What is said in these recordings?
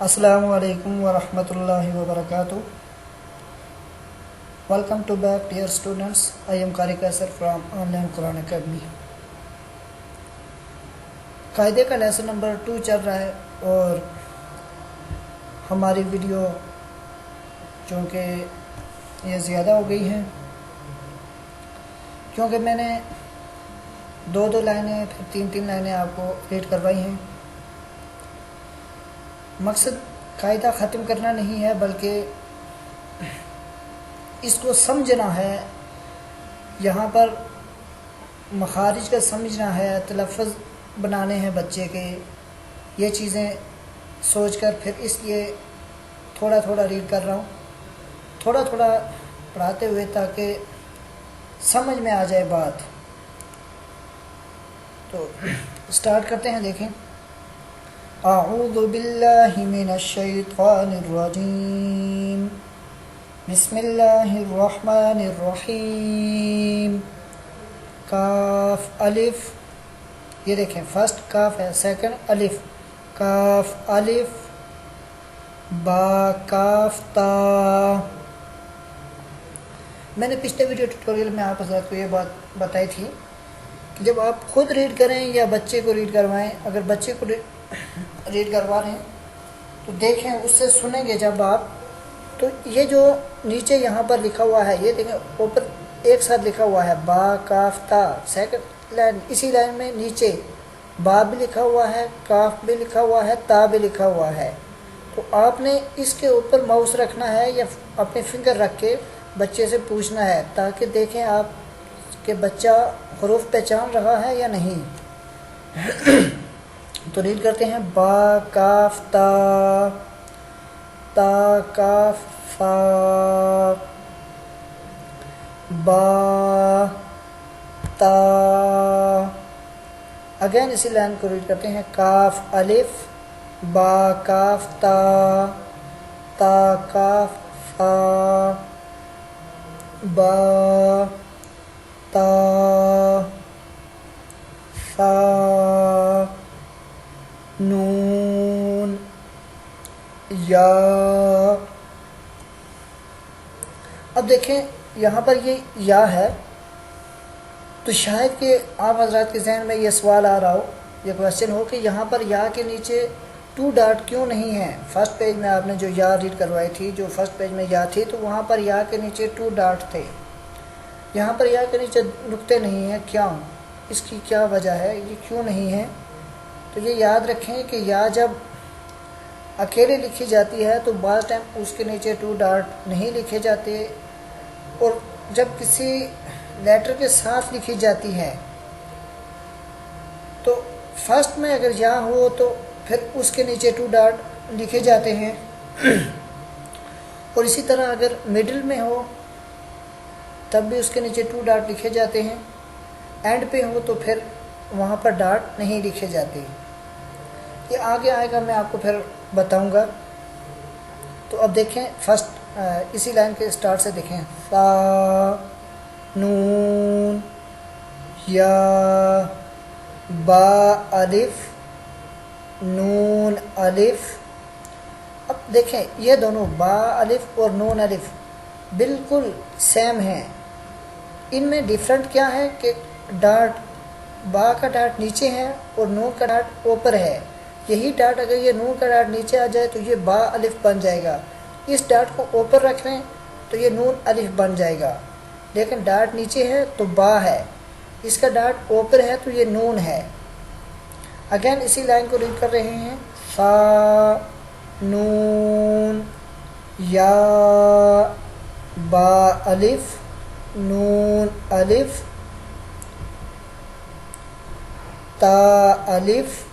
Assalamu alaikum wa rahmatullahi wa barakatuh. Welcome to back dear students. I am Qari Kaisar from Online Quran Academy. कायदे का lesson number 2 चल रहा है और हमारी वीडियो चूँकि ये ज़्यादा हो गई है क्योंकि मैंने दो लाइनें फिर तीन लाइनें आपको रीड करवाई हैं। मकसद कायदा ख़त्म करना नहीं है बल्कि इसको समझना है। यहाँ पर मखारिज का समझना है, तलफ़्फ़ुज़ बनाने हैं बच्चे के, ये चीज़ें सोचकर फिर इसलिए थोड़ा थोड़ा रीड कर रहा हूँ, थोड़ा थोड़ा पढ़ाते हुए ताकि समझ में आ जाए बात। तो स्टार्ट करते हैं। देखें, अऊज़ु बिल्लाहि मिनश शैतानिर रजीम, बिस्मिल्लाहिर रहमानिर रहीम। काफ अलिफ, ये देखें फर्स्ट काफ है, सेकंड अलिफ, काफ अलिफ, बा काफ ता। मैंने पिछले वीडियो ट्यूटोरियल में आप हज़रात को ये बात बताई थी कि जब आप खुद रीड करें या बच्चे को रीड करवाएं, अगर बच्चे को रीड करवा रहे हैं तो देखें, उससे सुनेंगे जब आप, तो ये जो नीचे यहाँ पर लिखा हुआ है, ये देखें ऊपर एक साथ लिखा हुआ है बा काफ ता, सेकंड लाइन, इसी लाइन में नीचे बा भी लिखा हुआ है, काफ भी लिखा हुआ है, ता भी लिखा हुआ है। तो आपने इसके ऊपर माउस रखना है या अपने फिंगर रख के बच्चे से पूछना है ताकि देखें आप कि बच्चा हरूफ पहचान रहा है या नहीं। तो रीड करते हैं, बा काफ ता, ता काफ फा, बा ता। अगेन इसी लाइन को रीड करते हैं, काफ अलिफ, बा काफ ता, ता काफ फा, बा ता फा नून या। अब देखें यहाँ पर ये या है, तो शायद कि आप हजरात के जहन में ये सवाल आ रहा हो, ये क्वेश्चन हो कि यहाँ पर या के नीचे 2 डॉट क्यों नहीं है। फर्स्ट पेज में आपने जो या रीड करवाई थी, जो फर्स्ट पेज में या थी, तो वहाँ पर या के नीचे 2 डॉट थे, यहाँ पर या के नीचे नुक्ते नहीं हैं। क्यों, इसकी क्या वजह है, ये क्यों नहीं है? तो ये याद रखें कि या जब अकेले लिखी जाती है तो बाज़ टाइम उसके नीचे 2 डॉट नहीं लिखे जाते, और जब किसी लेटर के साथ लिखी जाती है तो फर्स्ट में अगर या हो तो फिर उसके नीचे 2 डॉट लिखे जाते हैं, और इसी तरह अगर मिडिल में हो तब भी उसके नीचे 2 डॉट लिखे जाते हैं, एंड पे हो तो फिर वहाँ पर डॉट नहीं लिखे जाते। ये आगे आएगा, मैं आपको फिर बताऊंगा। तो अब देखें फर्स्ट इसी लाइन के स्टार्ट से देखें, फा नून या, बा अलिफ, नून अलिफ। अब देखें ये दोनों बा अलिफ और नून अलिफ बिल्कुल सेम हैं। इनमें डिफरेंट क्या है कि डॉट, बा का डॉट नीचे है और नून का डॉट ऊपर है। यही डॉट अगर ये नून का डॉट नीचे आ जाए तो ये बा अलिफ बन जाएगा। इस डॉट को ऊपर रख लें तो ये नून अलिफ बन जाएगा, लेकिन डॉट नीचे है तो बा है, इसका डॉट ऊपर है तो ये नून है। अगेन इसी लाइन को रीड कर रहे हैं, फा नून या, बा अलिफ, नून अलिफ, ता अलिफ,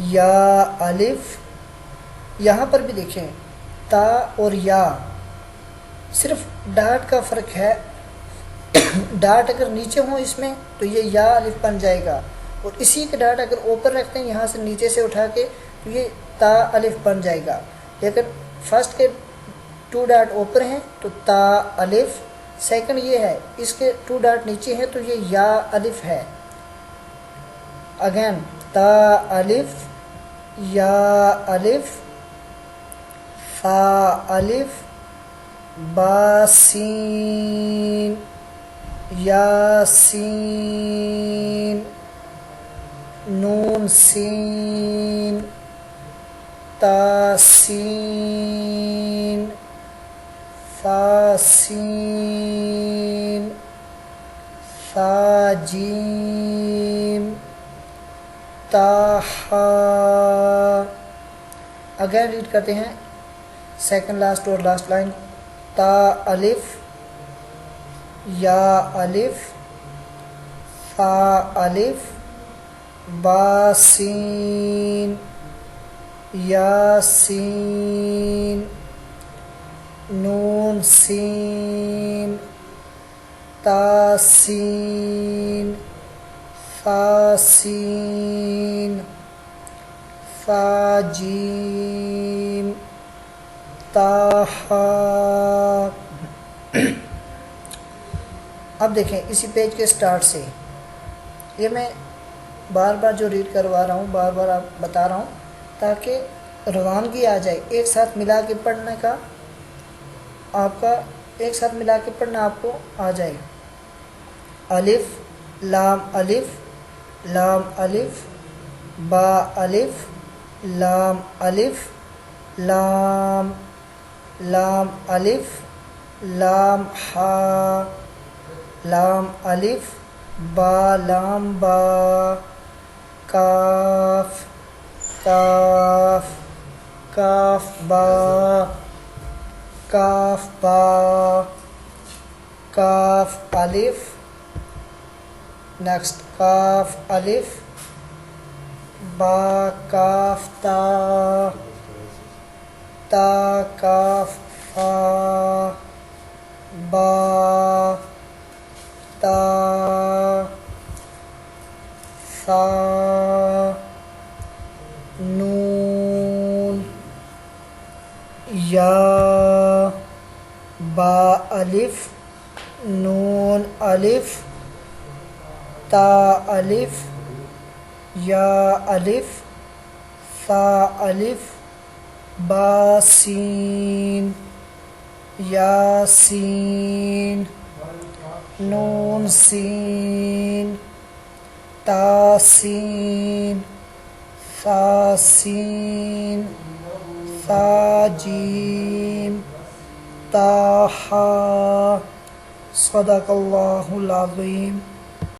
या अलिफ। यहाँ पर भी देखें ता और या, सिर्फ डॉट का फ़र्क है। डॉट अगर नीचे हो इसमें तो ये या अलिफ बन जाएगा, और इसी के डॉट अगर ऊपर रखते हैं यहाँ से नीचे से उठा के तो ये ता अलिफ बन जाएगा। लेकिन फर्स्ट के 2 डॉट ऊपर हैं तो ता अलिफ, सेकंड ये है इसके 2 डॉट नीचे हैं तो ये या अलिफ है। अगेन ता अलिफ, یا الف فا الف با سین یاسین نون سین تاسین فاسین فاجیم تاہا. اگر ریڈ کرتے ہیں سیکنڈ لاسٹ اور لاسٹ لائن. تا الف یا الف فا الف با سین یاسین نون سین تاسین فاسین فاجیم تاہا. اب دیکھیں اسی پیج کے سٹارٹ سے یہ میں بار بار جو ریڈ کروا رہا ہوں بار بار آپ بتا رہا ہوں تاکہ روانگی آ جائے. ایک ساتھ ملا کے پڑھنے کا آپ کا ایک ساتھ ملا کے پڑھنا آپ کو آ جائے. الف لام الف لام الف با الف لام الف لام لام الف لام ہا لام الف با لام با کاف کاف کاف با کاف با کاف الف. نیکسٹ کاف الف با کاف تا تا کاف فا با تا فا نون یا با الف نون الف تا الف یا الف فا الف با سین یاسین نون سین تاسین فاسین فاجیم تاہا. صدق اللہ العظیم.